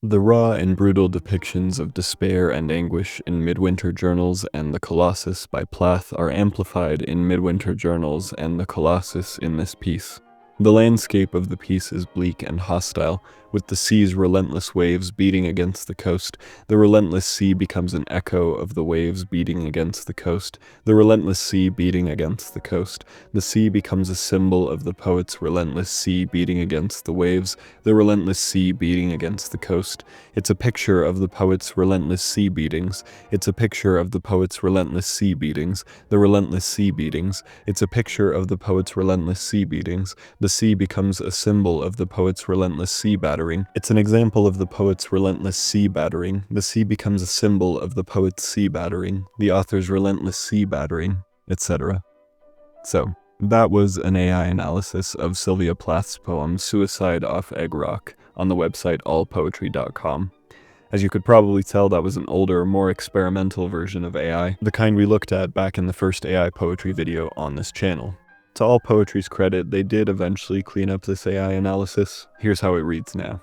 The raw and brutal depictions of despair and anguish in Midwinter Journals and The Colossus by Plath are amplified in Midwinter Journals and The Colossus in this piece. The landscape of the piece is bleak and hostile, with the sea's relentless waves beating against the coast. The relentless sea becomes an echo of the waves beating against the coast. The relentless sea beating against the coast. The sea becomes a symbol of the poet's relentless sea beating against the waves. The relentless sea beating against the coast. It's a picture of the poet's relentless sea beatings. It's a picture of the poet's relentless sea beatings. The relentless sea beatings. It's a picture of the poet's relentless sea beatings. The sea becomes a symbol of the poet's relentless sea battering. It's an example of the poet's relentless sea battering. The sea becomes a symbol of the poet's sea battering, the author's relentless sea battering, etc. So, that was an AI analysis of Sylvia Plath's poem Suicide Off Egg Rock on the website allpoetry.com. As you could probably tell, that was an older, more experimental version of AI, the kind we looked at back in the first AI poetry video on this channel. To All Poetry's credit, they did eventually clean up this AI analysis. Here's how it reads now.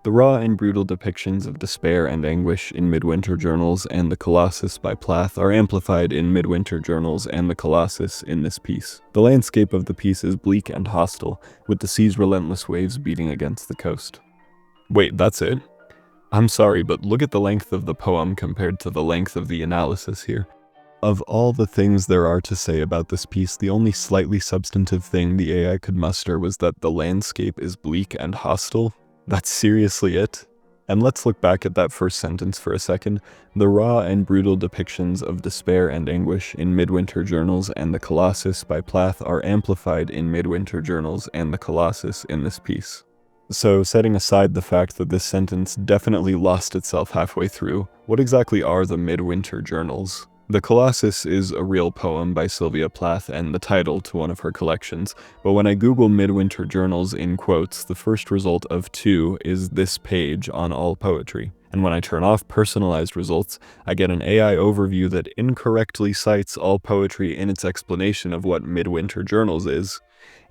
The raw and brutal depictions of despair and anguish in Midwinter Journals and The Colossus by Plath are amplified in Midwinter Journals and The Colossus in this piece. The landscape of the piece is bleak and hostile, with the sea's relentless waves beating against the coast. Wait, that's it? I'm sorry, but look at the length of the poem compared to the length of the analysis here. Of all the things there are to say about this piece, the only slightly substantive thing the AI could muster was that the landscape is bleak and hostile. That's seriously it? And let's look back at that first sentence for a second. The raw and brutal depictions of despair and anguish in Midwinter Journals and The Colossus by Plath are amplified in Midwinter Journals and The Colossus in this piece. So, setting aside the fact that this sentence definitely lost itself halfway through, what exactly are the Midwinter Journals? The Colossus is a real poem by Sylvia Plath and the title to one of her collections, but when I Google Midwinter Journals in quotes, the first result of 2 is this page on All Poetry. And when I turn off personalized results, I get an AI overview that incorrectly cites All Poetry in its explanation of what Midwinter Journals is.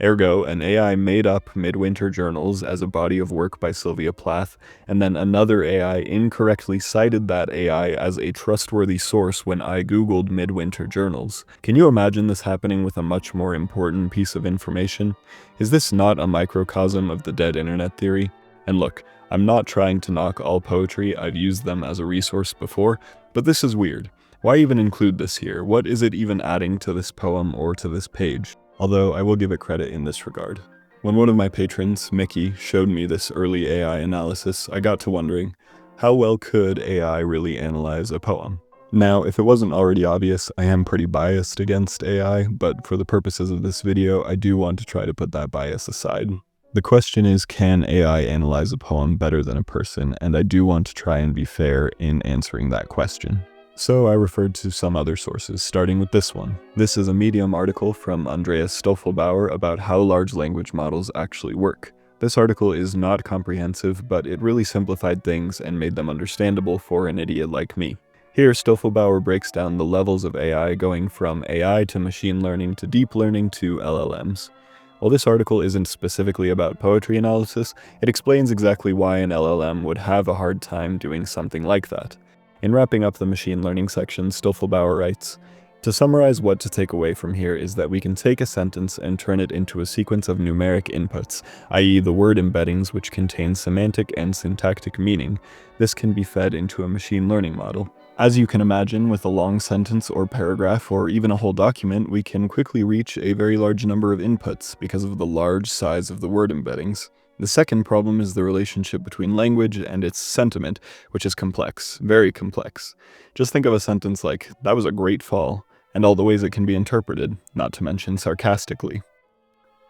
Ergo, an AI made up Midwinter Journals as a body of work by Sylvia Plath, and then another AI incorrectly cited that AI as a trustworthy source when I googled Midwinter Journals. Can you imagine this happening with a much more important piece of information? Is this not a microcosm of the dead internet theory? And look, I'm not trying to knock All Poetry, I've used them as a resource before, but this is weird. Why even include this here? What is it even adding to this poem or to this page? Although I will give it credit in this regard. When one of my patrons, Mickey, showed me this early AI analysis, I got to wondering, how well could AI really analyze a poem? Now, if it wasn't already obvious, I am pretty biased against AI, but for the purposes of this video, I do want to try to put that bias aside. The question is, can AI analyze a poem better than a person? And I do want to try and be fair in answering that question. So I referred to some other sources, starting with this one. This is a Medium article from Andreas Stoffelbauer about how large language models actually work. This article is not comprehensive, but it really simplified things and made them understandable for an idiot like me. Here, Stoffelbauer breaks down the levels of AI going from AI to machine learning to deep learning to LLMs. While this article isn't specifically about poetry analysis, it explains exactly why an LLM would have a hard time doing something like that. In wrapping up the machine learning section, Stoffelbauer writes, "To summarize, what to take away from here is that we can take a sentence and turn it into a sequence of numeric inputs, i.e. the word embeddings which contain semantic and syntactic meaning. This can be fed into a machine learning model. As you can imagine, with a long sentence or paragraph or even a whole document, we can quickly reach a very large number of inputs because of the large size of the word embeddings. The second problem is the relationship between language and its sentiment, which is complex, very complex. Just think of a sentence like, 'That was a great fall,' and all the ways it can be interpreted, not to mention sarcastically.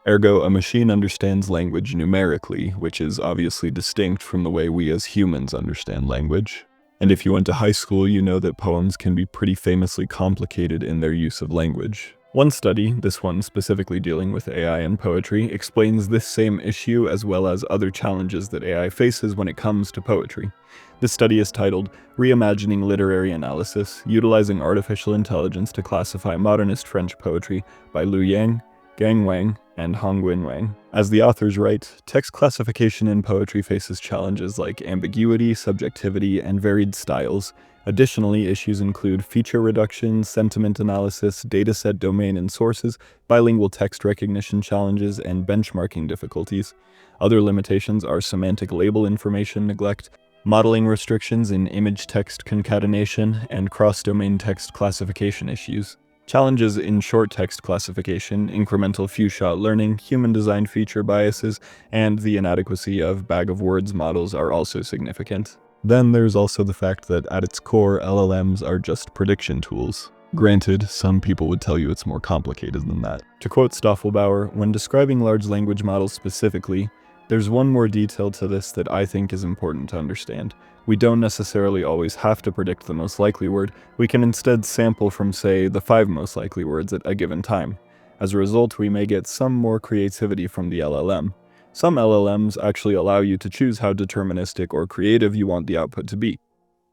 Ergo, a machine understands language numerically, which is obviously distinct from the way we as humans understand language. And if you went to high school, you know that poems can be pretty famously complicated in their use of language. One study, this one specifically dealing with AI and poetry, explains this same issue as well as other challenges that AI faces when it comes to poetry. This study is titled Reimagining Literary Analysis, Utilizing Artificial Intelligence to Classify Modernist French Poetry by Lu Yang, Gang Wang, and Hongwen Wang. As the authors write, text classification in poetry faces challenges like ambiguity, subjectivity, and varied styles. Additionally, issues include feature reduction, sentiment analysis, dataset domain and sources, bilingual text recognition challenges, and benchmarking difficulties. Other limitations are semantic label information neglect, modeling restrictions in image-text concatenation, and cross-domain text classification issues. Challenges in short text classification, incremental few-shot learning, human-designed feature biases, and the inadequacy of bag-of-words models are also significant. Then there's also the fact that at its core, LLMs are just prediction tools. Granted, some people would tell you it's more complicated than that. To quote Stoffelbauer, when describing large language models specifically, there's one more detail to this that I think is important to understand. We don't necessarily always have to predict the most likely word, we can instead sample from, say, the 5 most likely words at a given time. As a result, we may get some more creativity from the LLM. Some LLMs actually allow you to choose how deterministic or creative you want the output to be.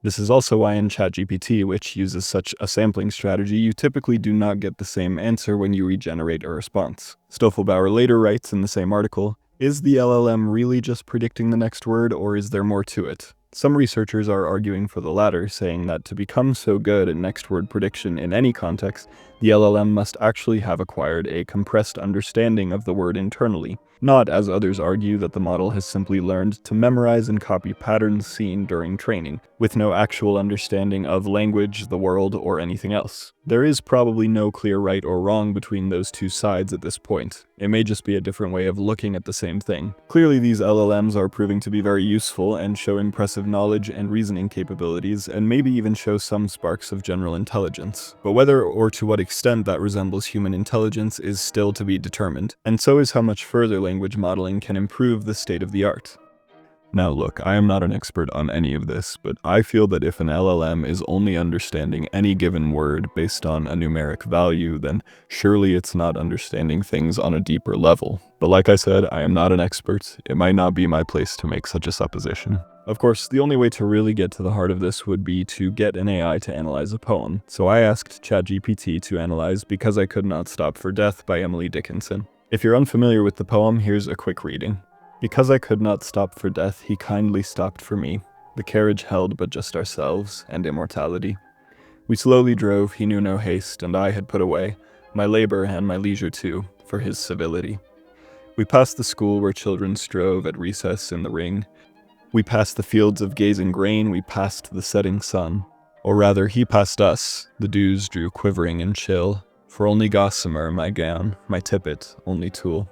This is also why in Chat-GPT, which uses such a sampling strategy, you typically do not get the same answer when you regenerate a response. Stoffelbauer later writes in the same article, "Is the LLM really just predicting the next word, or is there more to it?" Some researchers are arguing for the latter, saying that to become so good at next word prediction in any context, the LLM must actually have acquired a compressed understanding of the word internally, not, as others argue, that the model has simply learned to memorize and copy patterns seen during training, with no actual understanding of language, the world, or anything else. There is probably no clear right or wrong between those two sides at this point. It may just be a different way of looking at the same thing. Clearly, these LLMs are proving to be very useful and show impressive knowledge and reasoning capabilities, and maybe even show some sparks of general intelligence. But whether or to what extent that resembles human intelligence is still to be determined, and so is how much further language modeling can improve the state of the art. Now look, I am not an expert on any of this, but I feel that if an LLM is only understanding any given word based on a numeric value, then surely it's not understanding things on a deeper level. But like I said, I am not an expert. It might not be my place to make such a supposition. Of course, the only way to really get to the heart of this would be to get an AI to analyze a poem. So I asked Chat-GPT to analyze Because I Could Not Stop for Death by Emily Dickinson. If you're unfamiliar with the poem, here's a quick reading. Because I could not stop for death, he kindly stopped for me. The carriage held but just ourselves and immortality. We slowly drove, he knew no haste, and I had put away my labor and my leisure too, for his civility. We passed the school where children strove at recess in the ring. We passed the fields of gazing grain, we passed the setting sun. Or rather, he passed us, the dews drew quivering and chill, for only gossamer my gown, my tippet, only tulle.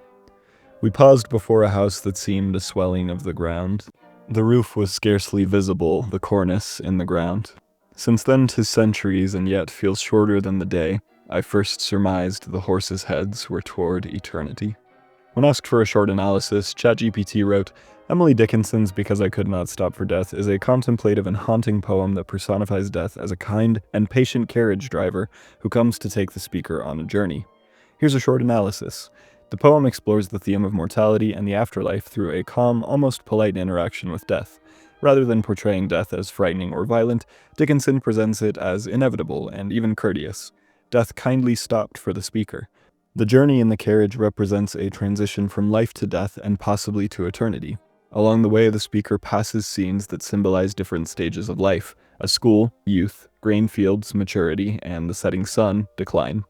We paused before a house that seemed a swelling of the ground. The roof was scarcely visible, the cornice in the ground. Since then 'tis centuries, and yet feels shorter than the day I first surmised the horses' heads were toward eternity. When asked for a short analysis, Chat-GPT wrote, Emily Dickinson's Because I Could Not Stop for Death is a contemplative and haunting poem that personifies death as a kind and patient carriage driver who comes to take the speaker on a journey. Here's a short analysis. The poem explores the theme of mortality and the afterlife through a calm, almost polite interaction with death. Rather than portraying death as frightening or violent, Dickinson presents it as inevitable and even courteous. Death kindly stopped for the speaker. The journey in the carriage represents a transition from life to death and possibly to eternity. Along the way, the speaker passes scenes that symbolize different stages of life: a school, youth, grain fields, maturity, and the setting sun, decline.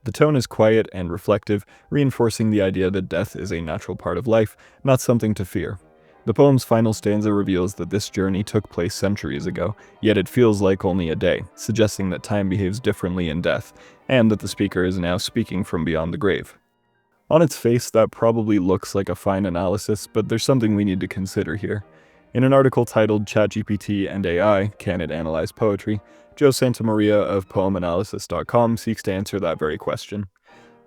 The tone is quiet and reflective, reinforcing the idea that death is a natural part of life, not something to fear. The poem's final stanza reveals that this journey took place centuries ago, yet it feels like only a day, suggesting that time behaves differently in death, and that the speaker is now speaking from beyond the grave. On its face, that probably looks like a fine analysis, but there's something we need to consider here. In an article titled Chat-GPT and AI, Can It Analyze Poetry?, Joe Santamaria of poemanalysis.com seeks to answer that very question.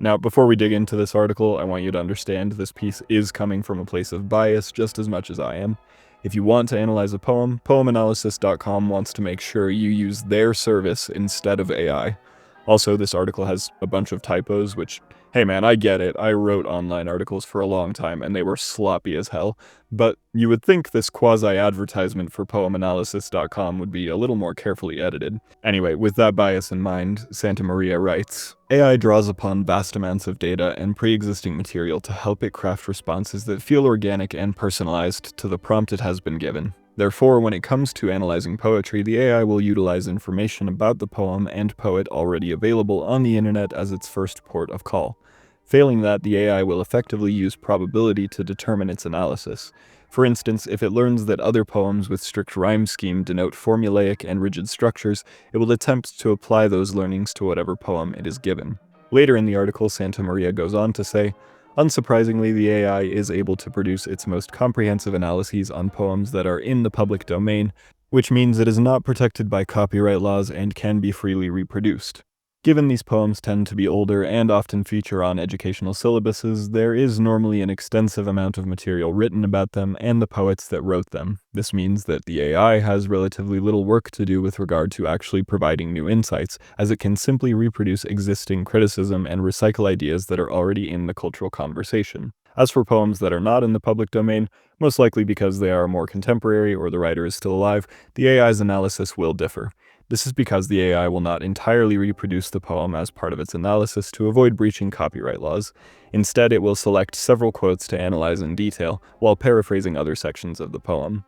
Now, before we dig into this article, I want you to understand this piece is coming from a place of bias just as much as I am. If you want to analyze a poem, poemanalysis.com wants to make sure you use their service instead of AI. Also, this article has a bunch of typos, which Hey man, I get it. I wrote online articles for a long time and they were sloppy as hell. But you would think this quasi-advertisement for poemanalysis.com would be a little more carefully edited. Anyway, with that bias in mind, Santa Maria writes, AI draws upon vast amounts of data and pre-existing material to help it craft responses that feel organic and personalized to the prompt it has been given. Therefore, when it comes to analyzing poetry, the AI will utilize information about the poem and poet already available on the internet as its first port of call. Failing that, the AI will effectively use probability to determine its analysis. For instance, if it learns that other poems with strict rhyme scheme denote formulaic and rigid structures, it will attempt to apply those learnings to whatever poem it is given. Later in the article, Santa Maria goes on to say, unsurprisingly, the AI is able to produce its most comprehensive analyses on poems that are in the public domain, which means it is not protected by copyright laws and can be freely reproduced. Given these poems tend to be older and often feature on educational syllabuses, there is normally an extensive amount of material written about them and the poets that wrote them. This means that the AI has relatively little work to do with regard to actually providing new insights, as it can simply reproduce existing criticism and recycle ideas that are already in the cultural conversation. As for poems that are not in the public domain, most likely because they are more contemporary or the writer is still alive, the AI's analysis will differ. This is because the AI will not entirely reproduce the poem as part of its analysis to avoid breaching copyright laws. Instead, it will select several quotes to analyze in detail, while paraphrasing other sections of the poem.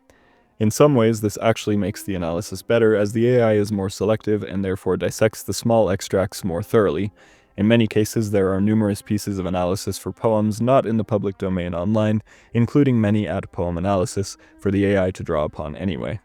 In some ways, this actually makes the analysis better, as the AI is more selective and therefore dissects the small extracts more thoroughly. In many cases, there are numerous pieces of analysis for poems not in the public domain online, including many ad-poem analysis, for the AI to draw upon anyway.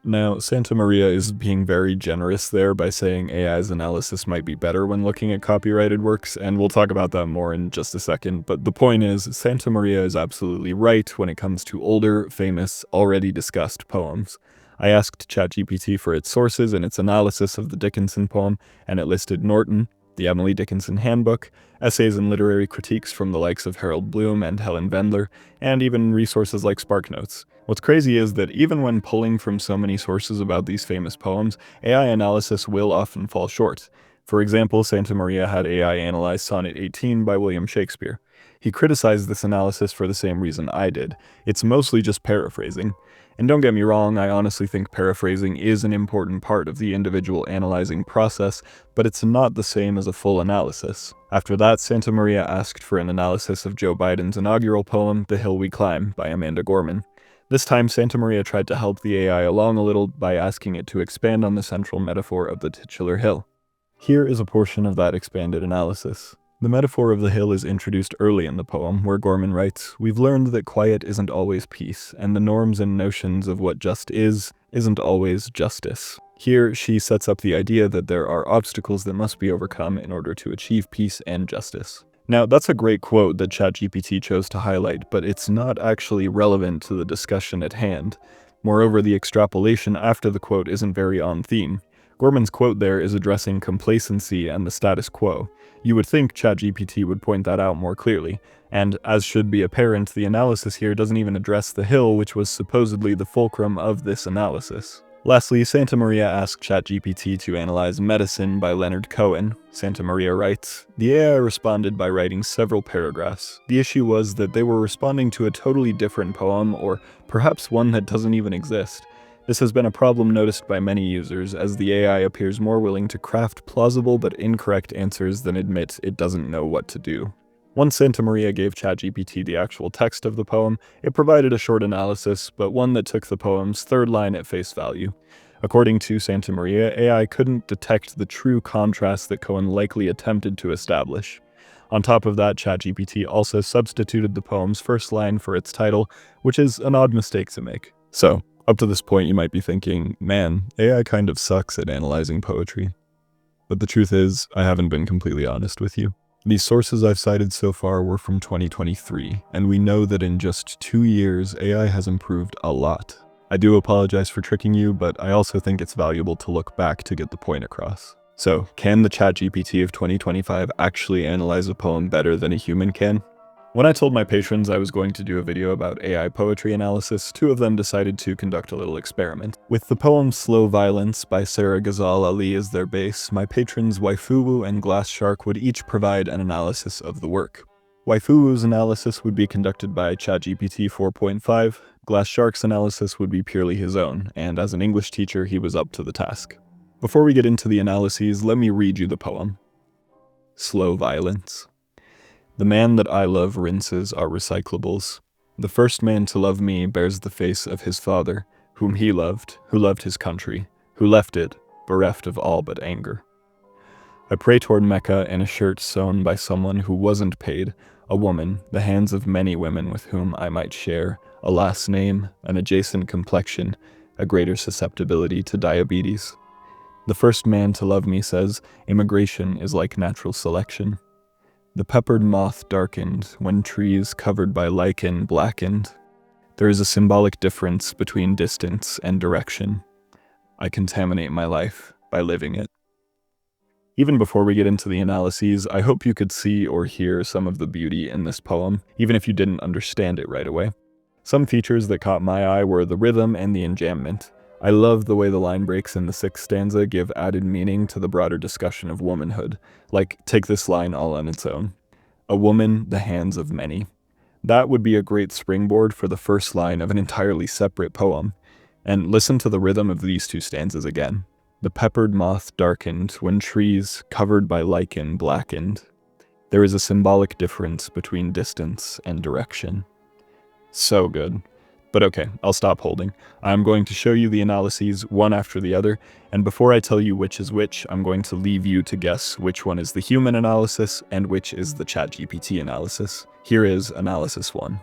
Now, Santa Maria is being very generous there by saying AI's analysis might be better when looking at copyrighted works, and we'll talk about that more in just a second, but the point is, Santa Maria is absolutely right when it comes to older, famous, already discussed poems. I asked Chat-GPT for its sources and its analysis of the Dickinson poem, and it listed Norton, the Emily Dickinson Handbook, essays and literary critiques from the likes of Harold Bloom and Helen Vendler, and even resources like SparkNotes. What's crazy is that even when pulling from so many sources about these famous poems, AI analysis will often fall short. For example, Santa Maria had AI analyze Sonnet 18 by William Shakespeare. He criticized this analysis for the same reason I did. It's mostly just paraphrasing. And don't get me wrong, I honestly think paraphrasing is an important part of the individual analyzing process, but it's not the same as a full analysis. After that, Santa Maria asked for an analysis of Joe Biden's inaugural poem, The Hill We Climb, by Amanda Gorman. This time, Santa Maria tried to help the AI along a little by asking it to expand on the central metaphor of the titular hill. Here is a portion of that expanded analysis. The metaphor of the hill is introduced early in the poem, where Gorman writes, "We've learned that quiet isn't always peace, and the norms and notions of what just isn't always justice." Here, she sets up the idea that there are obstacles that must be overcome in order to achieve peace and justice. Now, that's a great quote that ChatGPT chose to highlight, but it's not actually relevant to the discussion at hand. Moreover, the extrapolation after the quote isn't very on theme. Gorman's quote there is addressing complacency and the status quo. You would think ChatGPT would point that out more clearly, and as should be apparent, the analysis here doesn't even address the hill, which was supposedly the fulcrum of this analysis. Lastly, Santa Maria asked ChatGPT to analyze Medicine by Leonard Cohen. Santa Maria writes, "The AI responded by writing several paragraphs. The issue was that they were responding to a totally different poem, or perhaps one that doesn't even exist. This has been a problem noticed by many users, as the AI appears more willing to craft plausible but incorrect answers than admit it doesn't know what to do." Once Santa Maria gave ChatGPT the actual text of the poem, it provided a short analysis, but one that took the poem's third line at face value. According to Santa Maria, AI couldn't detect the true contrast that Cohen likely attempted to establish. On top of that, ChatGPT also substituted the poem's first line for its title, which is an odd mistake to make. So, up to this point you might be thinking, man, AI kind of sucks at analyzing poetry. But the truth is, I haven't been completely honest with you. These sources I've cited so far were from 2023, and we know that in just 2 years, AI has improved a lot. I do apologize for tricking you, but I also think it's valuable to look back to get the point across. So, can the ChatGPT of 2025 actually analyze a poem better than a human can? When I told my patrons I was going to do a video about AI poetry analysis, two of them decided to conduct a little experiment. With the poem Slow Violence by Sarah Ghazal Ali as their base, my patrons Waifuwu and Glass Shark would each provide an analysis of the work. Waifuwu's analysis would be conducted by Chat-GPT 4.5, Glass Shark's analysis would be purely his own, and as an English teacher he was up to the task. Before we get into the analyses, let me read you the poem. Slow Violence. The man that I love rinses our recyclables. The first man to love me bears the face of his father, whom he loved, who loved his country, who left it, bereft of all but anger. I pray toward Mecca in a shirt sewn by someone who wasn't paid, a woman, the hands of many women with whom I might share a last name, an adjacent complexion, a greater susceptibility to diabetes. The first man to love me says, immigration is like natural selection. The peppered moth darkened when trees covered by lichen blackened. There is a symbolic difference between distance and direction. I contaminate my life by living it. Even before we get into the analyses, I hope you could see or hear some of the beauty in this poem, even if you didn't understand it right away. Some features that caught my eye were the rhythm and the enjambment. I love the way the line breaks in the sixth stanza give added meaning to the broader discussion of womanhood. Like, take this line all on its own. A woman, the hands of many. That would be a great springboard for the first line of an entirely separate poem. And listen to the rhythm of these two stanzas again. The peppered moth darkened when trees covered by lichen blackened. There is a symbolic difference between distance and direction. So good. But okay, I'll stop holding. I'm going to show you the analyses one after the other, and before I tell you which is which, I'm going to leave you to guess which one is the human analysis and which is the Chat-GPT analysis. Here is analysis 1.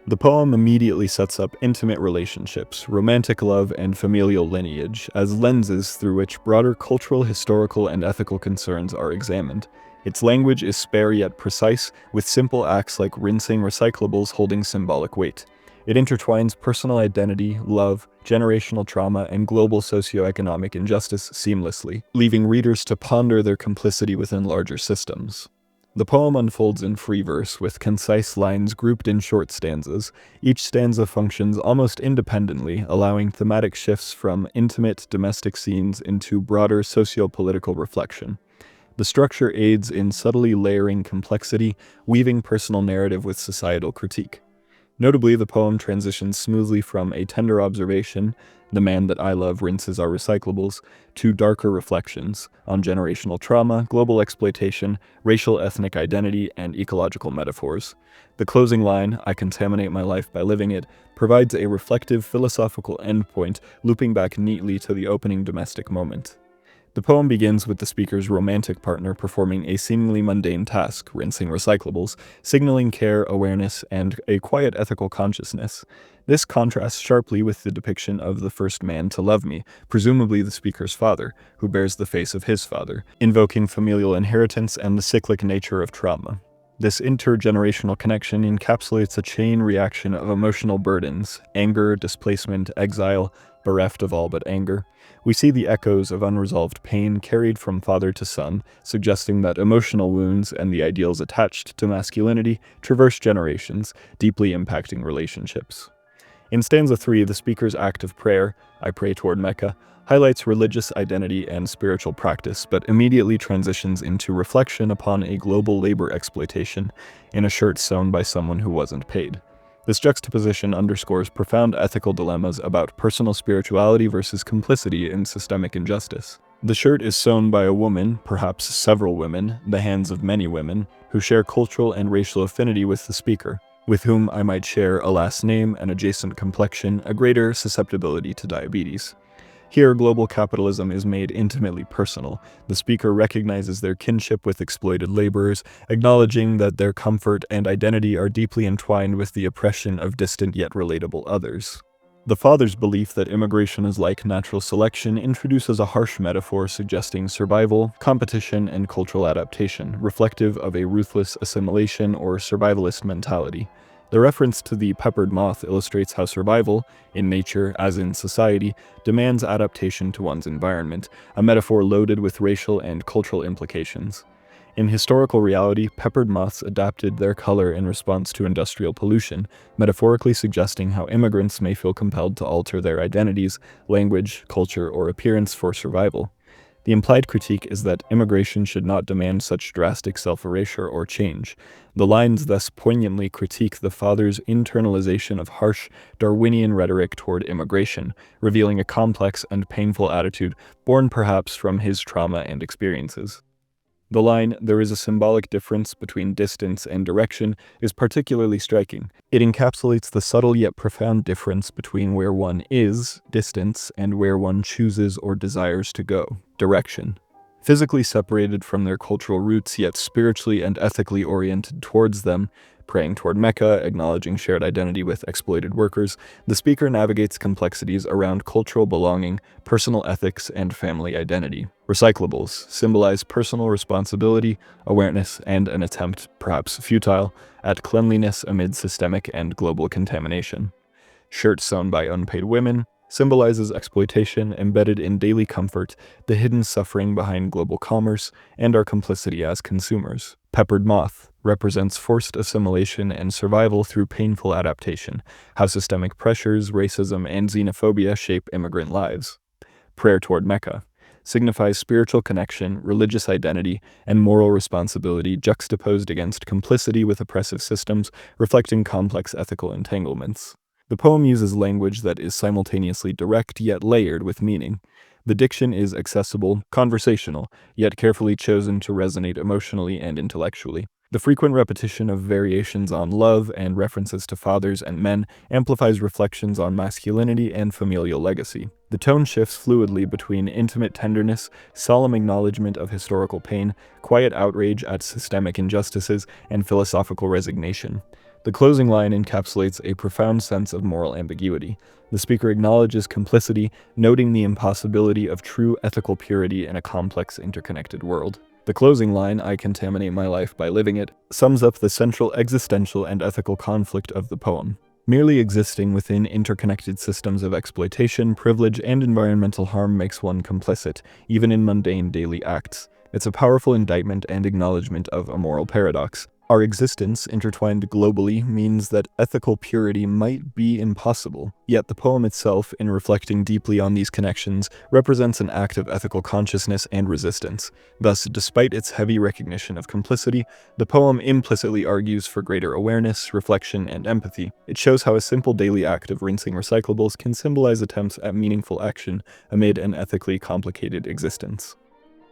The poem immediately sets up intimate relationships, romantic love, and familial lineage as lenses through which broader cultural, historical, and ethical concerns are examined. Its language is spare yet precise, with simple acts like rinsing recyclables holding symbolic weight. It intertwines personal identity, love, generational trauma, and global socioeconomic injustice seamlessly, leaving readers to ponder their complicity within larger systems. The poem unfolds in free verse, with concise lines grouped in short stanzas. Each stanza functions almost independently, allowing thematic shifts from intimate domestic scenes into broader socio-political reflection. The structure aids in subtly layering complexity, weaving personal narrative with societal critique. Notably, the poem transitions smoothly from a tender observation, the man that I love rinses our recyclables, to darker reflections on generational trauma, global exploitation, racial ethnic identity, and ecological metaphors. The closing line, I contaminate my life by living it, provides a reflective philosophical endpoint, looping back neatly to the opening domestic moment. The poem begins with the speaker's romantic partner performing a seemingly mundane task, rinsing recyclables, signaling care, awareness, and a quiet ethical consciousness. This contrasts sharply with the depiction of the first man to love me, presumably the speaker's father, who bears the face of his father, invoking familial inheritance and the cyclic nature of trauma. This intergenerational connection encapsulates a chain reaction of emotional burdens, anger, displacement, exile, bereft of all but anger. We see the echoes of unresolved pain carried from father to son, suggesting that emotional wounds and the ideals attached to masculinity traverse generations, deeply impacting relationships. In stanza 3, the speaker's act of prayer, I pray toward Mecca, highlights religious identity and spiritual practice, but immediately transitions into reflection upon a global labor exploitation in a shirt sewn by someone who wasn't paid. This juxtaposition underscores profound ethical dilemmas about personal spirituality versus complicity in systemic injustice. The shirt is sewn by a woman, perhaps several women, the hands of many women, who share cultural and racial affinity with the speaker, with whom I might share a last name, an adjacent complexion, a greater susceptibility to diabetes. Here, global capitalism is made intimately personal. The speaker recognizes their kinship with exploited laborers, acknowledging that their comfort and identity are deeply entwined with the oppression of distant yet relatable others. The father's belief that immigration is like natural selection introduces a harsh metaphor suggesting survival, competition, and cultural adaptation, reflective of a ruthless assimilation or survivalist mentality. The reference to the peppered moth illustrates how survival, in nature as in society, demands adaptation to one's environment, a metaphor loaded with racial and cultural implications. In historical reality, peppered moths adapted their color in response to industrial pollution, metaphorically suggesting how immigrants may feel compelled to alter their identities, language, culture, or appearance for survival. The implied critique is that immigration should not demand such drastic self-erasure or change. The lines thus poignantly critique the father's internalization of harsh, Darwinian rhetoric toward immigration, revealing a complex and painful attitude born perhaps from his trauma and experiences. The line, "There is a symbolic difference between distance and direction," is particularly striking. It encapsulates the subtle yet profound difference between where one is, distance, and where one chooses or desires to go, direction. Physically separated from their cultural roots, yet spiritually and ethically oriented towards them, praying toward Mecca, acknowledging shared identity with exploited workers, the speaker navigates complexities around cultural belonging, personal ethics, and family identity. Recyclables symbolize personal responsibility, awareness, and an attempt, perhaps futile, at cleanliness amid systemic and global contamination. Shirts sewn by unpaid women symbolizes exploitation embedded in daily comfort, the hidden suffering behind global commerce, and our complicity as consumers. Peppered moth represents forced assimilation and survival through painful adaptation, how systemic pressures, racism, and xenophobia shape immigrant lives. Prayer toward Mecca signifies spiritual connection, religious identity, and moral responsibility juxtaposed against complicity with oppressive systems, reflecting complex ethical entanglements. The poem uses language that is simultaneously direct yet layered with meaning. The diction is accessible, conversational, yet carefully chosen to resonate emotionally and intellectually. The frequent repetition of variations on love and references to fathers and men amplifies reflections on masculinity and familial legacy. The tone shifts fluidly between intimate tenderness, solemn acknowledgement of historical pain, quiet outrage at systemic injustices, and philosophical resignation. The closing line encapsulates a profound sense of moral ambiguity. The speaker acknowledges complicity, noting the impossibility of true ethical purity in a complex, interconnected world. The closing line, "I contaminate my life by living it," sums up the central existential and ethical conflict of the poem. Merely existing within interconnected systems of exploitation, privilege, and environmental harm makes one complicit, even in mundane daily acts. It's a powerful indictment and acknowledgement of a moral paradox. Our existence, intertwined globally, means that ethical purity might be impossible. Yet the poem itself, in reflecting deeply on these connections, represents an act of ethical consciousness and resistance. Thus, despite its heavy recognition of complicity, the poem implicitly argues for greater awareness, reflection, and empathy. It shows how a simple daily act of rinsing recyclables can symbolize attempts at meaningful action amid an ethically complicated existence.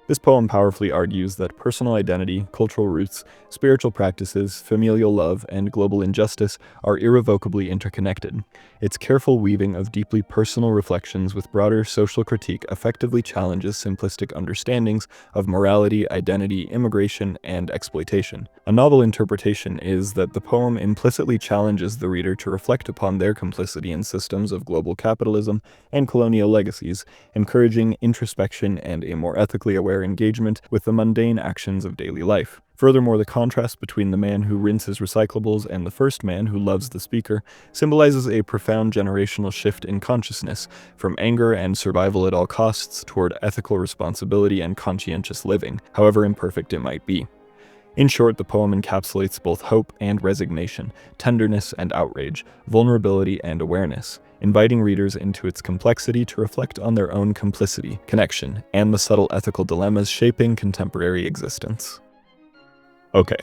This poem powerfully argues that personal identity, cultural roots, spiritual practices, familial love, and global injustice are irrevocably interconnected. Its careful weaving of deeply personal reflections with broader social critique effectively challenges simplistic understandings of morality, identity, immigration, and exploitation. A novel interpretation is that the poem implicitly challenges the reader to reflect upon their complicity in systems of global capitalism and colonial legacies, encouraging introspection and a more ethically aware engagement with the mundane actions of daily life. Furthermore, the contrast between the man who rinses recyclables and the first man who loves the speaker symbolizes a profound generational shift in consciousness, from anger and survival at all costs toward ethical responsibility and conscientious living, however imperfect it might be. In short, the poem encapsulates both hope and resignation, tenderness and outrage, vulnerability and awareness, inviting readers into its complexity to reflect on their own complicity, connection, and the subtle ethical dilemmas shaping contemporary existence. Okay,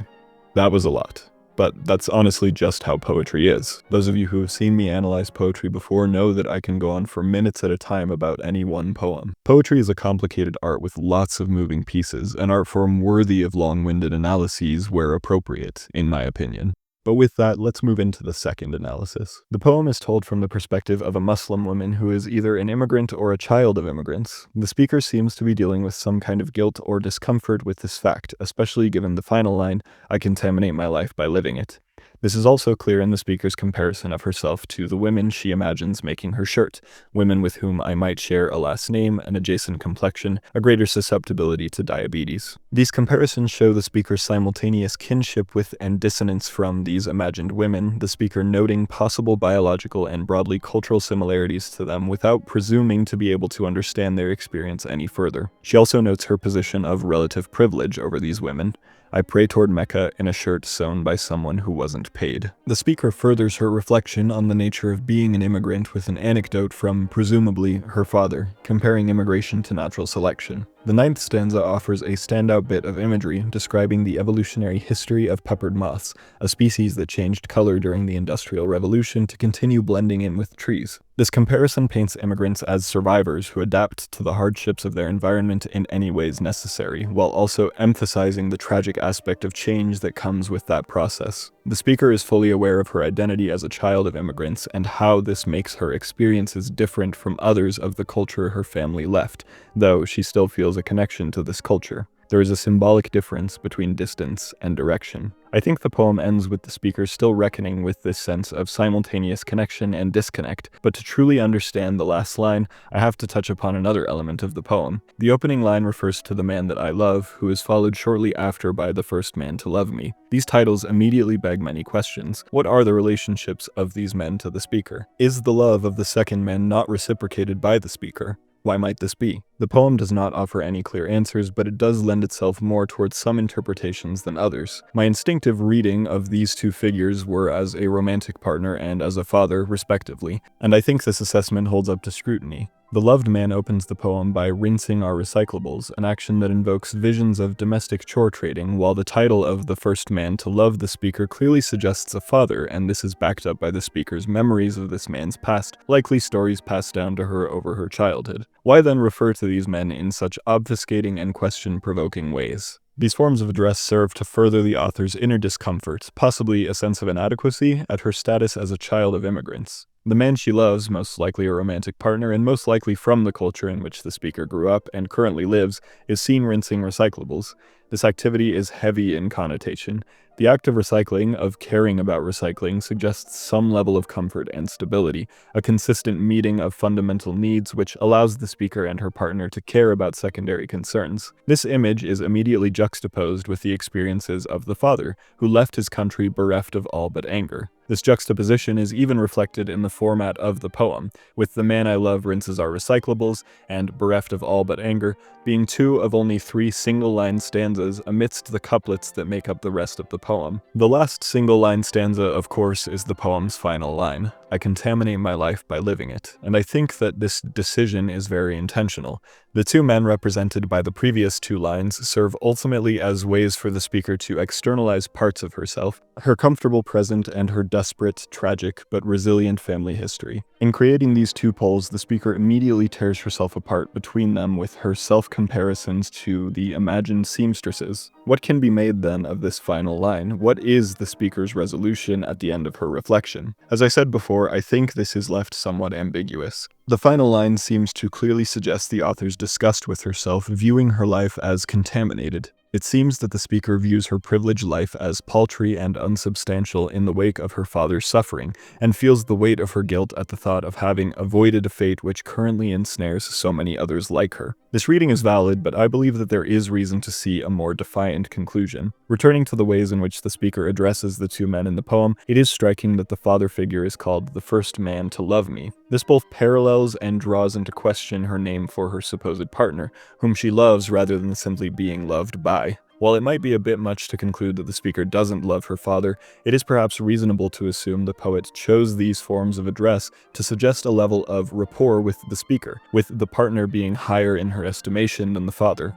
that was a lot, but that's honestly just how poetry is. Those of you who have seen me analyze poetry before know that I can go on for minutes at a time about any one poem. Poetry is a complicated art with lots of moving pieces, an art form worthy of long-winded analyses where appropriate, in my opinion. But with that, let's move into the second analysis. The poem is told from the perspective of a Muslim woman who is either an immigrant or a child of immigrants. The speaker seems to be dealing with some kind of guilt or discomfort with this fact, especially given the final line, "I contaminate my life by living it." This is also clear in the speaker's comparison of herself to the women she imagines making her shirt, women with whom I might share a last name, an adjacent complexion, a greater susceptibility to diabetes. These comparisons show the speaker's simultaneous kinship with and dissonance from these imagined women, the speaker noting possible biological and broadly cultural similarities to them without presuming to be able to understand their experience any further. She also notes her position of relative privilege over these women. I pray toward Mecca in a shirt sewn by someone who wasn't paid. The speaker furthers her reflection on the nature of being an immigrant with an anecdote from, presumably, her father, comparing immigration to natural selection. The 9th stanza offers a standout bit of imagery describing the evolutionary history of peppered moths, a species that changed color during the Industrial Revolution to continue blending in with trees. This comparison paints immigrants as survivors who adapt to the hardships of their environment in any ways necessary, while also emphasizing the tragic aspect of change that comes with that process. The speaker is fully aware of her identity as a child of immigrants and how this makes her experiences different from others of the culture her family left, though she still feels a connection to this culture. There is a symbolic difference between distance and direction. I think the poem ends with the speaker still reckoning with this sense of simultaneous connection and disconnect, but to truly understand the last line, I have to touch upon another element of the poem. The opening line refers to the man that I love, who is followed shortly after by the first man to love me. These titles immediately beg many questions. What are the relationships of these men to the speaker? Is the love of the second man not reciprocated by the speaker? Why might this be? The poem does not offer any clear answers, but it does lend itself more towards some interpretations than others. My instinctive reading of these two figures were as a romantic partner and as a father, respectively, and I think this assessment holds up to scrutiny. The loved man opens the poem by rinsing our recyclables, an action that invokes visions of domestic chore trading, while the title of the first man to love the speaker clearly suggests a father, and this is backed up by the speaker's memories of this man's past, likely stories passed down to her over her childhood. Why then refer to these men in such obfuscating and question-provoking ways? These forms of address serve to further the author's inner discomfort, possibly a sense of inadequacy, at her status as a child of immigrants. The man she loves, most likely a romantic partner and most likely from the culture in which the speaker grew up and currently lives, is seen rinsing recyclables. This activity is heavy in connotation. The act of recycling, of caring about recycling, suggests some level of comfort and stability, a consistent meeting of fundamental needs which allows the speaker and her partner to care about secondary concerns. This image is immediately juxtaposed with the experiences of the father, who left his country bereft of all but anger. This juxtaposition is even reflected in the format of the poem, with the man I love rinses our recyclables and bereft of all but anger being two of only 3 single-line stanzas amidst the couplets that make up the rest of the poem. The last single-line stanza, of course, is the poem's final line. I contaminate my life by living it, and I think that this decision is very intentional. The two men represented by the previous 2 lines serve ultimately as ways for the speaker to externalize parts of herself, her comfortable present and her desperate, tragic, but resilient family history. In creating these 2 poles, the speaker immediately tears herself apart between them with her self-comparisons to the imagined seamstresses. What can be made then of this final line? What is the speaker's resolution at the end of her reflection? As I said before, I think this is left somewhat ambiguous. The final line seems to clearly suggest the author's disgust with herself, viewing her life as contaminated. It seems that the speaker views her privileged life as paltry and unsubstantial in the wake of her father's suffering, and feels the weight of her guilt at the thought of having avoided a fate which currently ensnares so many others like her. This reading is valid, but I believe that there is reason to see a more defiant conclusion. Returning to the ways in which the speaker addresses the 2 men in the poem, it is striking that the father figure is called the first man to love me. This both parallels and draws into question her name for her supposed partner, whom she loves rather than simply being loved by. While it might be a bit much to conclude that the speaker doesn't love her father, it is perhaps reasonable to assume the poet chose these forms of address to suggest a level of rapport with the speaker, with the partner being higher in her estimation than the father.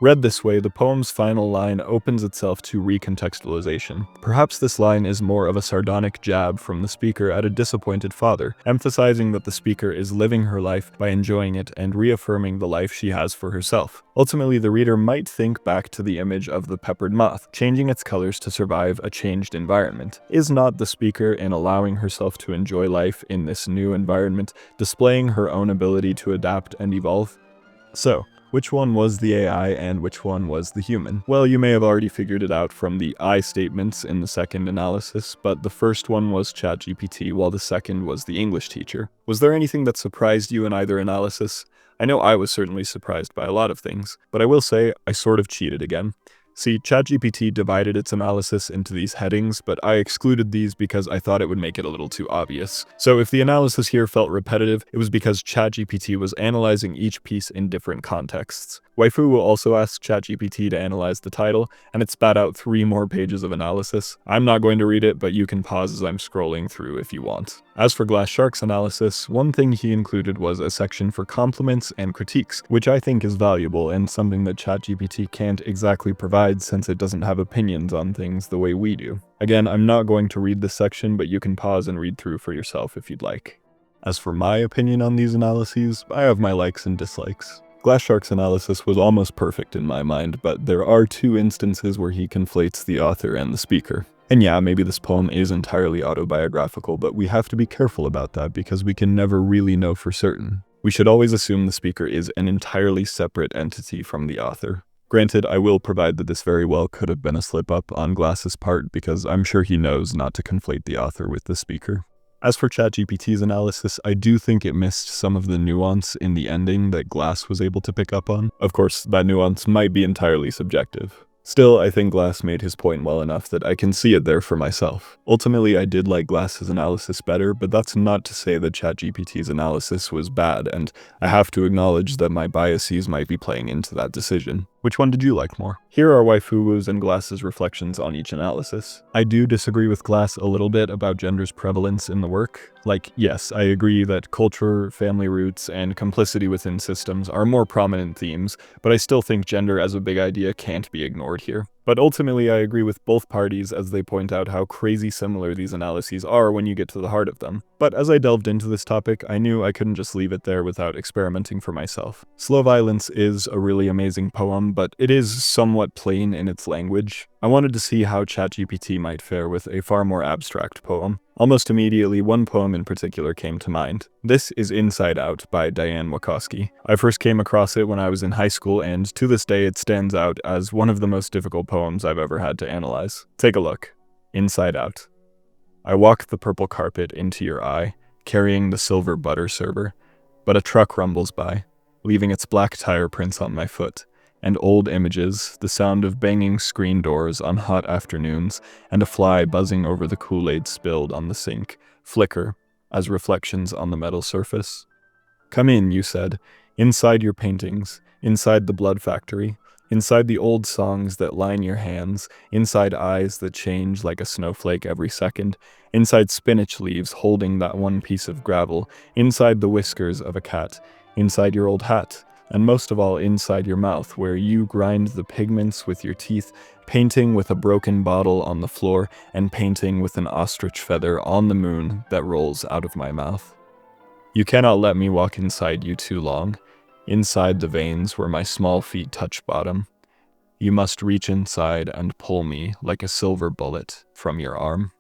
Read this way, the poem's final line opens itself to recontextualization. Perhaps this line is more of a sardonic jab from the speaker at a disappointed father, emphasizing that the speaker is living her life by enjoying it and reaffirming the life she has for herself. Ultimately, the reader might think back to the image of the peppered moth, changing its colors to survive a changed environment. Is not the speaker, in allowing herself to enjoy life in this new environment, displaying her own ability to adapt and evolve? So, Which one was the AI and which one was the human? Well, you may have already figured it out from the I statements in the second analysis, but the first one was Chat-GPT while the second was the English teacher. Was there anything that surprised you in either analysis? I know I was certainly surprised by a lot of things, but I will say I sort of cheated again. See, ChatGPT divided its analysis into these headings, but I excluded these because I thought it would make it a little too obvious. So if the analysis here felt repetitive, it was because ChatGPT was analyzing each piece in different contexts. Waifu will also ask ChatGPT to analyze the title, and it spat out 3 more pages of analysis. I'm not going to read it, but you can pause as I'm scrolling through if you want. As for Glass Shark's analysis, one thing he included was a section for compliments and critiques, which I think is valuable and something that ChatGPT can't exactly provide since it doesn't have opinions on things the way we do. Again, I'm not going to read this section, but you can pause and read through for yourself if you'd like. As for my opinion on these analyses, I have my likes and dislikes. Glass Shark's analysis was almost perfect in my mind, but there are 2 instances where he conflates the author and the speaker. And yeah, maybe this poem is entirely autobiographical, but we have to be careful about that because we can never really know for certain. We should always assume the speaker is an entirely separate entity from the author. Granted, I will provide that this very well could have been a slip-up on Glass's part because I'm sure he knows not to conflate the author with the speaker. As for ChatGPT's analysis, I do think it missed some of the nuance in the ending that Glass was able to pick up on. Of course, that nuance might be entirely subjective. Still, I think Glass made his point well enough that I can see it there for myself. Ultimately, I did like Glass's analysis better, but that's not to say that ChatGPT's analysis was bad, and I have to acknowledge that my biases might be playing into that decision. Which one did you like more? Here are Waifu's and Glass's reflections on each analysis. I do disagree with Glass a little bit about gender's prevalence in the work. Like, yes, I agree that culture, family roots, and complicity within systems are more prominent themes, but I still think gender as a big idea can't be ignored here. But ultimately, I agree with both parties as they point out how crazy similar these analyses are when you get to the heart of them. But as I delved into this topic, I knew I couldn't just leave it there without experimenting for myself. Slow Violence is a really amazing poem, but it is somewhat plain in its language. I wanted to see how ChatGPT might fare with a far more abstract poem. Almost immediately, one poem in particular came to mind. This is Inside Out by Diane Wachowski. I first came across it when I was in high school, and to this day it stands out as one of the most difficult poems I've ever had to analyze. Take a look. Inside Out. I walk the purple carpet into your eye, carrying the silver butter server, but a truck rumbles by, leaving its black tire prints on my foot. And old images, the sound of banging screen doors on hot afternoons, and a fly buzzing over the Kool-Aid spilled on the sink, flicker as reflections on the metal surface. Come in, you said, inside your paintings, inside the blood factory, inside the old songs that line your hands, inside eyes that change like a snowflake every second, inside spinach leaves holding that one piece of gravel, inside the whiskers of a cat, inside your old hat, and most of all inside your mouth, where you grind the pigments with your teeth, painting with a broken bottle on the floor, and painting with an ostrich feather on the moon that rolls out of my mouth. You cannot let me walk inside you too long, inside the veins where my small feet touch bottom. You must reach inside and pull me like a silver bullet from your arm.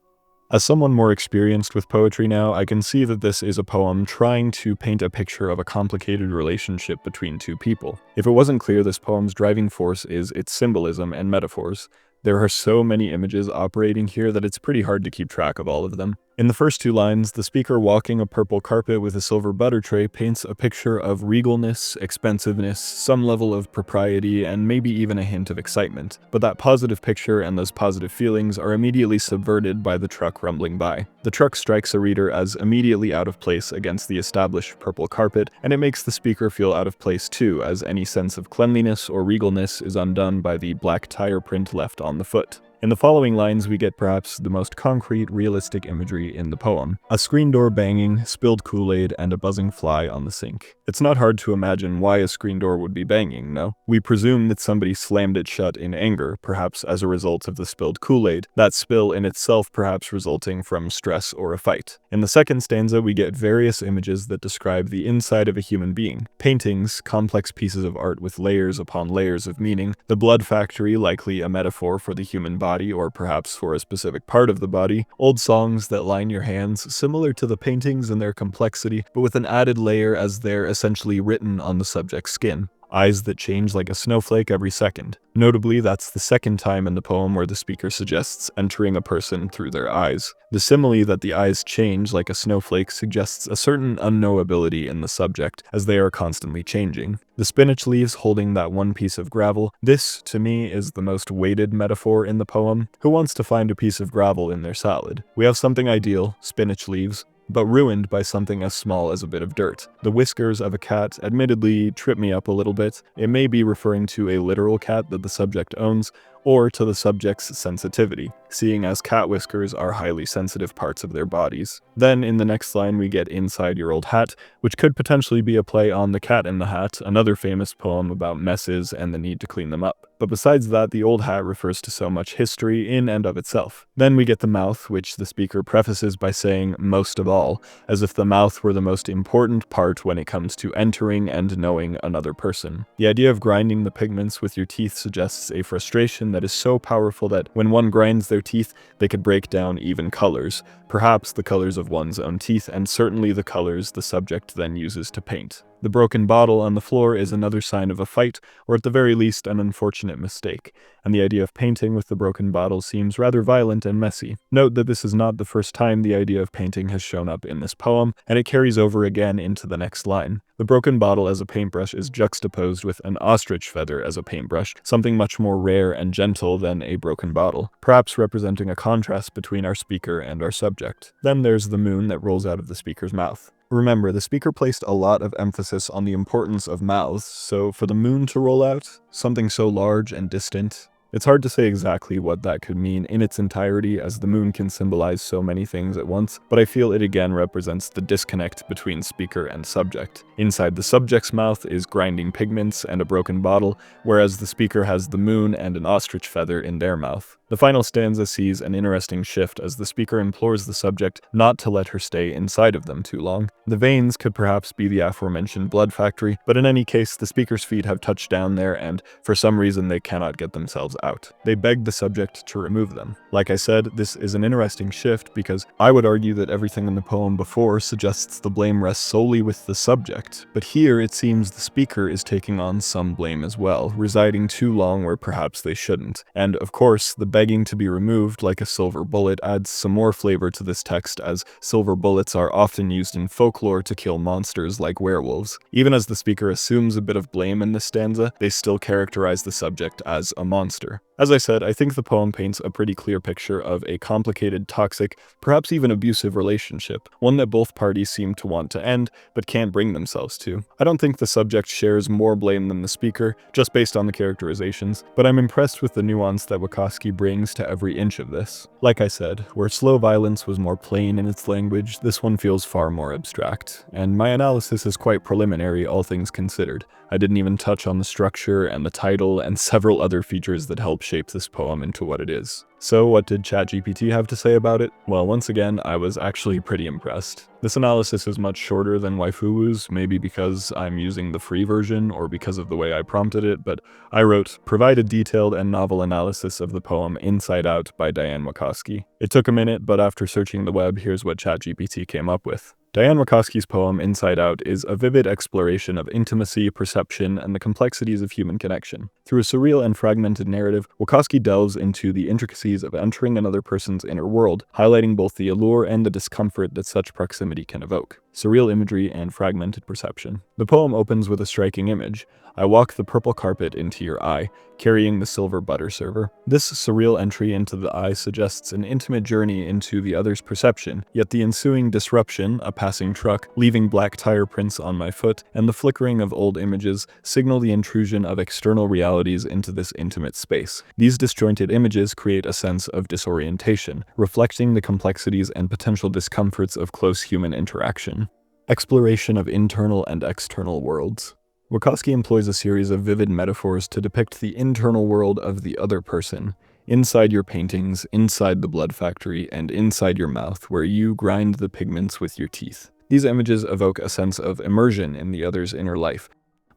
As someone more experienced with poetry now, I can see that this is a poem trying to paint a picture of a complicated relationship between 2 people. If it wasn't clear, this poem's driving force is its symbolism and metaphors. There are so many images operating here that it's pretty hard to keep track of all of them. In the first 2 lines, the speaker walking a purple carpet with a silver butter tray paints a picture of regalness, expensiveness, some level of propriety, and maybe even a hint of excitement. But that positive picture and those positive feelings are immediately subverted by the truck rumbling by. The truck strikes a reader as immediately out of place against the established purple carpet, and it makes the speaker feel out of place too, as any sense of cleanliness or regalness is undone by the black tire print left on the foot. In the following lines, we get perhaps the most concrete, realistic imagery in the poem. A screen door banging, spilled Kool-Aid, and a buzzing fly on the sink. It's not hard to imagine why a screen door would be banging, no? We presume that somebody slammed it shut in anger, perhaps as a result of the spilled Kool-Aid, that spill in itself perhaps resulting from stress or a fight. In the second stanza, we get various images that describe the inside of a human being. Paintings, complex pieces of art with layers upon layers of meaning, the blood factory, likely a metaphor for the human body, or perhaps for a specific part of the body, old songs that line your hands, similar to the paintings in their complexity, but with an added layer as they're essentially written on the subject's skin. eyes that change like a snowflake every second. Notably, that's the second time in the poem where the speaker suggests entering a person through their eyes. The simile that the eyes change like a snowflake suggests a certain unknowability in the subject, as they are constantly changing. The spinach leaves holding that one piece of gravel. This, to me, is the most weighted metaphor in the poem. Who wants to find a piece of gravel in their salad? We have something ideal, spinach leaves, but ruined by something as small as a bit of dirt. The whiskers of a cat admittedly trip me up a little bit. It may be referring to a literal cat that the subject owns, or to the subject's sensitivity, seeing as cat whiskers are highly sensitive parts of their bodies. Then in the next line we get Inside Your Old Hat, which could potentially be a play on The Cat in the Hat, another famous poem about messes and the need to clean them up. But besides that, the old hat refers to so much history in and of itself. Then we get the mouth, which the speaker prefaces by saying most of all, as if the mouth were the most important part when it comes to entering and knowing another person. The idea of grinding the pigments with your teeth suggests a frustration that is so powerful that when one grinds their teeth, they could break down even colors, perhaps the colors of one's own teeth, and certainly the colors the subject then uses to paint. The broken bottle on the floor is another sign of a fight, or at the very least an unfortunate mistake, and the idea of painting with the broken bottle seems rather violent and messy. Note that this is not the first time the idea of painting has shown up in this poem, and it carries over again into the next line. The broken bottle as a paintbrush is juxtaposed with an ostrich feather as a paintbrush, something much more rare and gentle than a broken bottle, perhaps representing a contrast between our speaker and our subject. Then there's the moon that rolls out of the speaker's mouth. Remember, the speaker placed a lot of emphasis on the importance of mouths, so for the moon to roll out, something so large and distant, it's hard to say exactly what that could mean in its entirety, as the moon can symbolize so many things at once, but I feel it again represents the disconnect between speaker and subject. Inside the subject's mouth is grinding pigments and a broken bottle, whereas the speaker has the moon and an ostrich feather in their mouth. The final stanza sees an interesting shift as the speaker implores the subject not to let her stay inside of them too long. The veins could perhaps be the aforementioned blood factory, but in any case, the speaker's feet have touched down there and, for some reason, they cannot get themselves out. They beg the subject to remove them. Like I said, this is an interesting shift because I would argue that everything in the poem before suggests the blame rests solely with the subject, but here it seems the speaker is taking on some blame as well, residing too long where perhaps they shouldn't. And of course, the begging to be removed like a silver bullet adds some more flavor to this text, as silver bullets are often used in folklore to kill monsters like werewolves. Even as the speaker assumes a bit of blame in this stanza, they still characterize the subject as a monster. As I said, I think the poem paints a pretty clear picture of a complicated, toxic, perhaps even abusive relationship, one that both parties seem to want to end, but can't bring themselves to. I don't think the subject shares more blame than the speaker, just based on the characterizations, but I'm impressed with the nuance that Wachowski brings to every inch of this. Like I said, where slow violence was more plain in its language, this one feels far more abstract, and my analysis is quite preliminary, all things considered. I didn't even touch on the structure and the title and several other features that help shape this poem into what it is. So what did Chat-GPT have to say about it? Well, once again, I was actually pretty impressed. This analysis is much shorter than Waifuwu's, maybe because I'm using the free version or because of the way I prompted it, but I wrote, "Provide a detailed and novel analysis of the poem Inside Out by Diane Wachowski." It took a minute, but after searching the web, here's what Chat-GPT came up with. Diane Wachowski's poem Inside Out is a vivid exploration of intimacy, perception, and the complexities of human connection. Through a surreal and fragmented narrative, Wachowski delves into the intricacies of entering another person's inner world, highlighting both the allure and the discomfort that such proximity can evoke. Surreal imagery and fragmented perception. The poem opens with a striking image. I walk the purple carpet into your eye, carrying the silver butter server. This surreal entry into the eye suggests an intimate journey into the other's perception, yet the ensuing disruption, a passing truck, leaving black tire prints on my foot, and the flickering of old images signal the intrusion of external realities into this intimate space. These disjointed images create a sense of disorientation, reflecting the complexities and potential discomforts of close human interaction. Exploration of internal and external worlds. Wachowski employs a series of vivid metaphors to depict the internal world of the other person. Inside your paintings, inside the blood factory, and inside your mouth, where you grind the pigments with your teeth. These images evoke a sense of immersion in the other's inner life,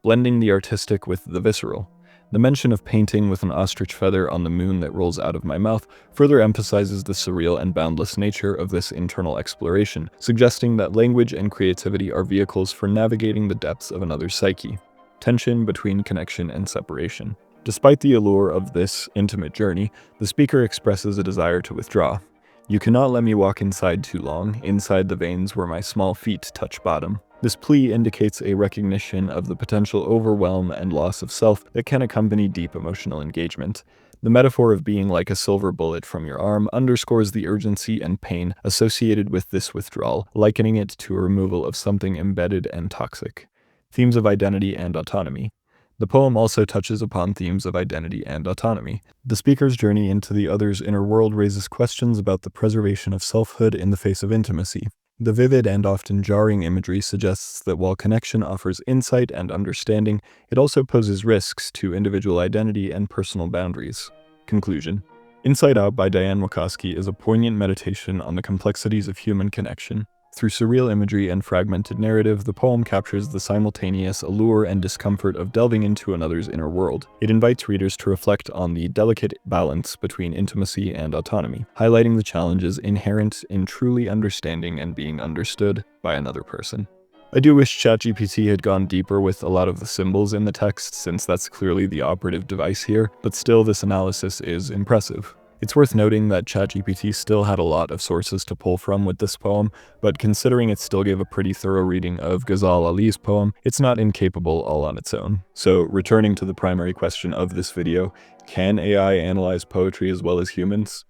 blending the artistic with the visceral. The mention of painting with an ostrich feather on the moon that rolls out of my mouth further emphasizes the surreal and boundless nature of this internal exploration, suggesting that language and creativity are vehicles for navigating the depths of another's psyche. tension between connection and separation. Despite the allure of this intimate journey, the speaker expresses a desire to withdraw. You cannot let me walk inside too long, inside the veins where my small feet touch bottom. This plea indicates a recognition of the potential overwhelm and loss of self that can accompany deep emotional engagement. The metaphor of being like a silver bullet from your arm underscores the urgency and pain associated with this withdrawal, likening it to a removal of something embedded and toxic. Themes of identity and autonomy. The poem also touches upon themes of identity and autonomy. The speaker's journey into the other's inner world raises questions about the preservation of selfhood in the face of intimacy. The vivid and often jarring imagery suggests that while connection offers insight and understanding, it also poses risks to individual identity and personal boundaries. Conclusion. Inside Out by Diane Wachowski is a poignant meditation on the complexities of human connection. Through surreal imagery and fragmented narrative, the poem captures the simultaneous allure and discomfort of delving into another's inner world. It invites readers to reflect on the delicate balance between intimacy and autonomy, highlighting the challenges inherent in truly understanding and being understood by another person. I do wish Chat-GPT had gone deeper with a lot of the symbols in the text, since that's clearly the operative device here, but still this analysis is impressive. It's worth noting that Chat-GPT still had a lot of sources to pull from with this poem, but considering it still gave a pretty thorough reading of Ghazal Ali's poem, it's not incapable all on its own. So, returning to the primary question of this video, can AI analyze poetry as well as humans?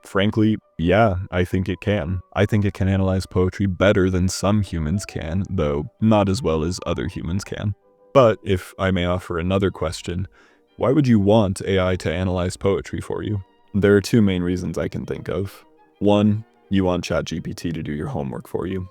Frankly, yeah, I think it can. I think it can analyze poetry better than some humans can, though not as well as other humans can. But if I may offer another question, why would you want AI to analyze poetry for you? There are two main reasons I can think of. One, you want Chat-GPT to do your homework for you.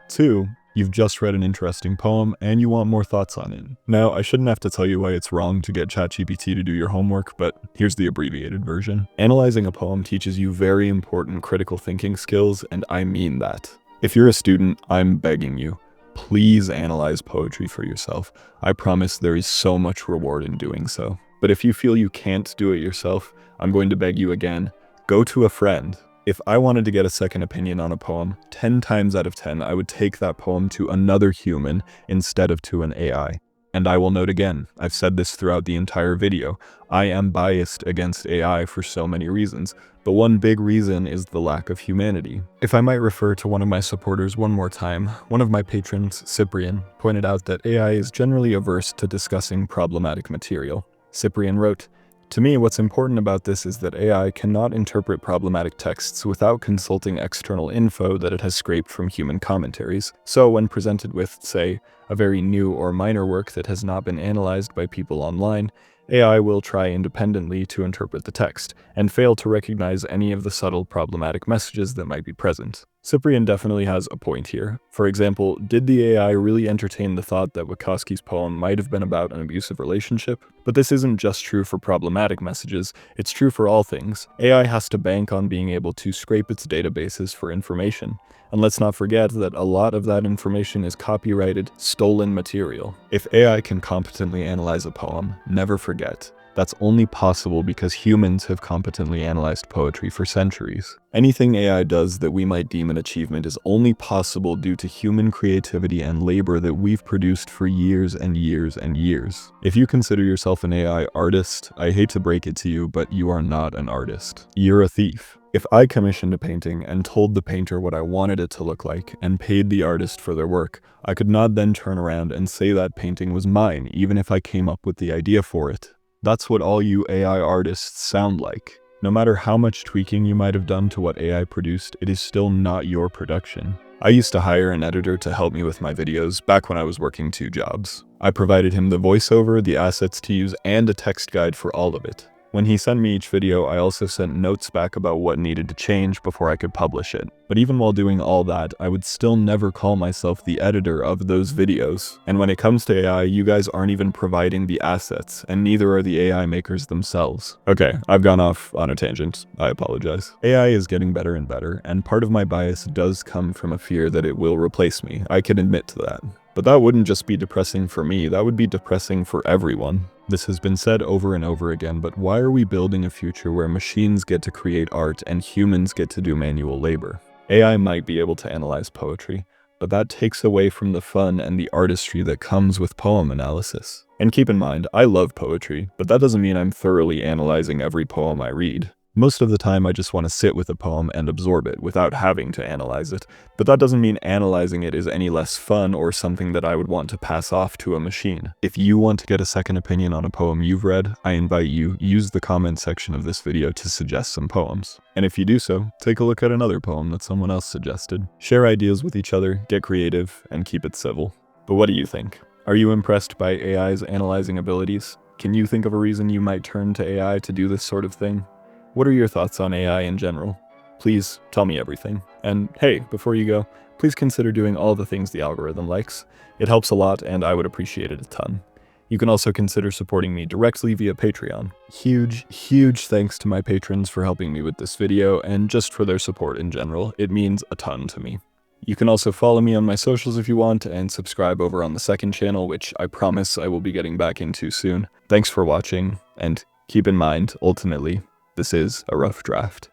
Two, you've just read an interesting poem and you want more thoughts on it. Now, I shouldn't have to tell you why it's wrong to get Chat-GPT to do your homework, but here's the abbreviated version. Analyzing a poem teaches you very important critical thinking skills, and I mean that. If you're a student, I'm begging you, please analyze poetry for yourself. I promise there is so much reward in doing so. But if you feel you can't do it yourself, I'm going to beg you again, go to a friend. If I wanted to get a second opinion on a poem, 10 times out of 10, I would take that poem to another human instead of to an AI. And I will note again, I've said this throughout the entire video, I am biased against AI for so many reasons, but one big reason is the lack of humanity. If I might refer to one of my supporters one more time, one of my patrons, Cyprian, pointed out that AI is generally averse to discussing problematic material. Cyprian wrote, "To me, what's important about this is that AI cannot interpret problematic texts without consulting external info that it has scraped from human commentaries. So when presented with, say, a very new or minor work that has not been analyzed by people online, AI will try independently to interpret the text, and fail to recognize any of the subtle problematic messages that might be present." Cyprian definitely has a point here. For example, did the AI really entertain the thought that Wachowski's poem might have been about an abusive relationship? But this isn't just true for problematic messages, it's true for all things. AI has to bank on being able to scrape its databases for information. And let's not forget that a lot of that information is copyrighted, stolen material. If AI can competently analyze a poem, never forget, that's only possible because humans have competently analyzed poetry for centuries. Anything AI does that we might deem an achievement is only possible due to human creativity and labor that we've produced for years and years and years. If you consider yourself an AI artist, I hate to break it to you, but you are not an artist. You're a thief. If I commissioned a painting and told the painter what I wanted it to look like and paid the artist for their work, I could not then turn around and say that painting was mine, even if I came up with the idea for it. That's what all you AI artists sound like. No matter how much tweaking you might have done to what AI produced, it is still not your production. I used to hire an editor to help me with my videos back when I was working 2 jobs. I provided him the voiceover, the assets to use, and a text guide for all of it. When he sent me each video, I also sent notes back about what needed to change before I could publish it. But even while doing all that, I would still never call myself the editor of those videos. And when it comes to AI, you guys aren't even providing the assets, and neither are the AI makers themselves. Okay, I've gone off on a tangent. I apologize. AI is getting better and better, and part of my bias does come from a fear that it will replace me. I can admit to that. But that wouldn't just be depressing for me, that would be depressing for everyone. This has been said over and over again, but why are we building a future where machines get to create art and humans get to do manual labor? AI might be able to analyze poetry, but that takes away from the fun and the artistry that comes with poem analysis. And keep in mind, I love poetry, but that doesn't mean I'm thoroughly analyzing every poem I read. Most of the time I just want to sit with a poem and absorb it without having to analyze it, but that doesn't mean analyzing it is any less fun or something that I would want to pass off to a machine. If you want to get a second opinion on a poem you've read, I invite you use the comment section of this video to suggest some poems. And if you do so, take a look at another poem that someone else suggested. Share ideas with each other, get creative, and keep it civil. But what do you think? Are you impressed by AI's analyzing abilities? Can you think of a reason you might turn to AI to do this sort of thing? What are your thoughts on AI in general? Please tell me everything. And hey, before you go, please consider doing all the things the algorithm likes. It helps a lot and I would appreciate it a ton. You can also consider supporting me directly via Patreon. Huge thanks to my patrons for helping me with this video and just for their support in general. It means a ton to me. You can also follow me on my socials if you want and subscribe over on the second channel, which I promise I will be getting back into soon. Thanks for watching and keep in mind, ultimately, this is a rough draft.